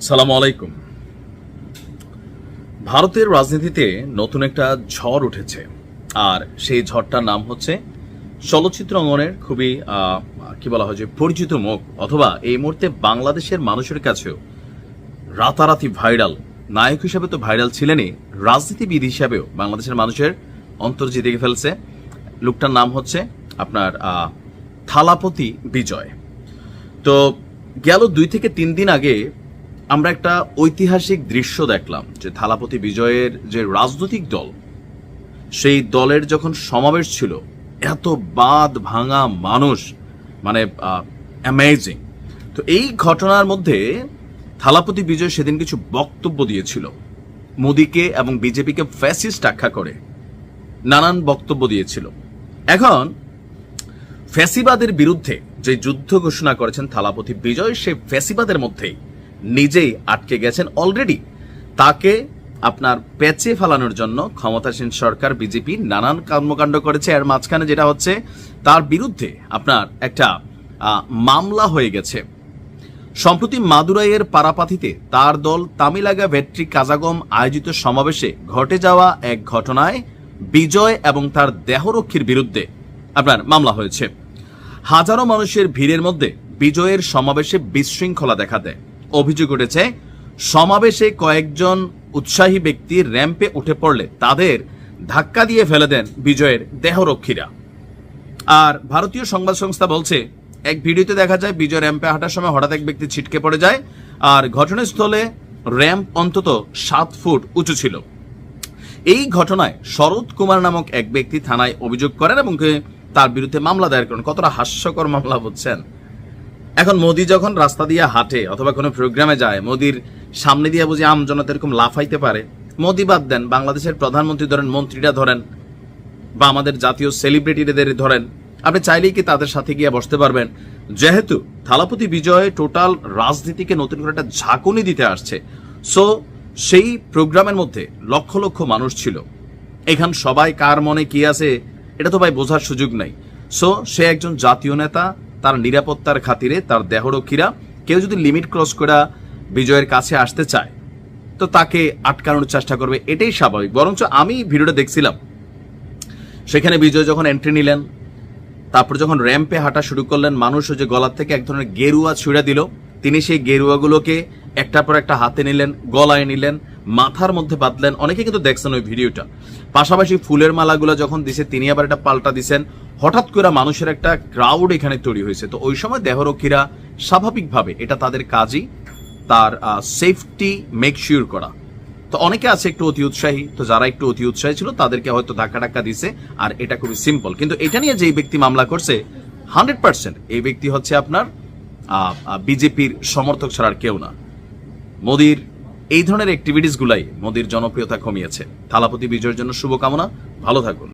সালামু আলাইকুম। ভারতের রাজনীতিতে নতুন একটা ঝড় উঠেছে, আর সেই ঝড়টার নাম হচ্ছে চলচ্চিত্র অঙ্গনের খুবই কি বলা হয় যে পরিচিত মুখ, অথবা এই মুহূর্তে বাংলাদেশের মানুষের কাছেও রাতারাতি ভাইরাল নায়ক হিসেবে তো ভাইরাল ছিলেনই, রাজনীতিবিদ হিসাবেও বাংলাদেশের মানুষের অন্তর জিতে ফেলছে। লোকটার নাম হচ্ছে আপনার থালাপতি বিজয়। তো গেল 2 থেকে 3 দিন আগে আমরা একটা ঐতিহাসিক দৃশ্য দেখলাম যে থালাপতি বিজয়ের যে রাজনৈতিক দল, সেই দলের যখন সমাবেশ ছিল, এত বাঁধ ভাঙা মানুষ, মানে অ্যামেজিং। তো এই ঘটনার মধ্যে থালাপতি বিজয় সেদিন কিছু বক্তব্য দিয়েছিল, মোদীকে এবং বিজেপিকে ফ্যাসিস্ট আখ্যা করে নানান বক্তব্য দিয়েছিল। এখন ফ্যাসিবাদের বিরুদ্ধে যে যুদ্ধ ঘোষণা করেছেন থালাপতি বিজয়, সেই ফ্যাসিবাদের মধ্যেই নিজেই আটকে গেছেন অলরেডি। তাকে আপনার পেঁচে ফেলানোর জন্য ক্ষমতাসীন সরকার বিজেপি নানান কর্মকাণ্ড করেছে। এর মাঝখানে যেটা হচ্ছে, তার বিরুদ্ধে আপনার একটা মামলা হয়ে গেছে। সম্প্রতি মাদুরাইয়ের পারাপাথিতে তার দল তামিলাগা ভেট্রি কাজাগম আয়োজিত সমাবেশে ঘটে যাওয়া এক ঘটনায় বিজয় এবং তার দেহরক্ষীর বিরুদ্ধে আপনার মামলা হয়েছে। হাজারো মানুষের ভিড়ের মধ্যে বিজয়ের সমাবেশে বিশৃঙ্খলা দেখা দেয়। অভিযোগ উঠেছে, সমাবেশে কয়েকজন উৎসাহী ব্যক্তি র্যাম্পে উঠে পড়লে তাদের ধাক্কা দিয়ে ফেলে দেন বিজয়ের দেহরক্ষীরা। আর ভারতীয় সংবাদ সংস্থা বলছে, এক ভিডিওতে দেখা যায় বিজয় র্যাম্পে হাঁটার সময় হঠাৎ এক ব্যক্তি ছিটকে পড়ে যায়, আর ঘটনাস্থলে র্যাম্প অন্তত 7 ফুট উঁচু ছিল। এই ঘটনায় শরৎ কুমার নামক এক ব্যক্তি থানায় অভিযোগ করেন এবং তার বিরুদ্ধে মামলা দায়ের করেন। কতটা হাস্যকর মামলা বুঝছেন? এখন মোদি যখন রাস্তা দিয়ে হাঁটে অথবা কোনো প্রোগ্রামে যায়, মোদির সামনে দিয়ে বুঝি আমজনতা এরকম লাফাইতে পারে? মোদি বাদ দেন, বাংলাদেশের প্রধানমন্ত্রী ধরেন, মন্ত্রীরা ধরেন, বা আমাদের জাতীয় সেলিব্রিটিদের ধরেন, আপনি চাইলেই কি তাদের সাথে গিয়ে বসতে পারবেন? যেহেতু থালাপতি বিজয় টোটাল রাজনীতিকে নতুন করে একটা ঝাঁকুনি দিতে আসছে, সো সেই প্রোগ্রামের মধ্যে লক্ষ লক্ষ মানুষ ছিল। এখান সবাই কার মনে কি আছে এটা তো ভাই বোঝার সুযোগ নাই। সো সে একজন জাতীয় নেতা, তার নিরাপত্তার খাতিরে তার দেহরক্ষীরা কেউ যদি লিমিট ক্রস করে বিজয়ের কাছে আসতে চায়, তো তাকে আটকানোর চেষ্টা করবে, এটাই স্বাভাবিক। বরঞ্চ আমি ভিডিওটা দেখছিলাম, সেখানে বিজয় যখন এন্ট্রি নিলেন, তারপর যখন র্যাম্পে হাঁটা শুরু করলেন, মানুষ ওই যে গলার থেকে এক ধরনের গেরুয়া ছুঁড়ে দিল, তিনি সেই গেরুয়াগুলোকে একটার পর একটা হাতে নিলেন, গলায় নিলেন, মাথার মধ্যে বাঁধলেন। অনেকে কিন্তু দেখছেন ওই ভিডিওটা। পাশাপাশি ফুলের মালাগুলো যখন দিছে, তিনি আবার একটা পাল্টা দিছেন। হঠাৎ করে মানুষের একটা ক্রাউড এখানে তৈরি হয়েছে। তো ওই সময় দেহরক্ষীরা স্বাভাবিকভাবে, এটা তাদের কাজই, তার সেফটি মেক শিওর করা। তো অনেকে আছে একটু অতি উৎসাহী, তো যারা একটু অতি উৎসাহী ছিল তাদেরকে হয়তো ধাক্কা দিছে। আর এটা খুবই সিম্পল। কিন্তু এটা নিয়ে যে ব্যক্তি মামলা করছে, 100% এই ব্যক্তি হচ্ছে আপনার বিজেপির সমর্থক ছাড়া আর কেউ না। মোদির এই ধরনের অ্যাক্টিভিটিস গুলাই মোদির জনপ্রিয়তা কমিয়েছে। থালাপতি বিজয়ের জন্য শুভকামনা, ভালো থাকুন।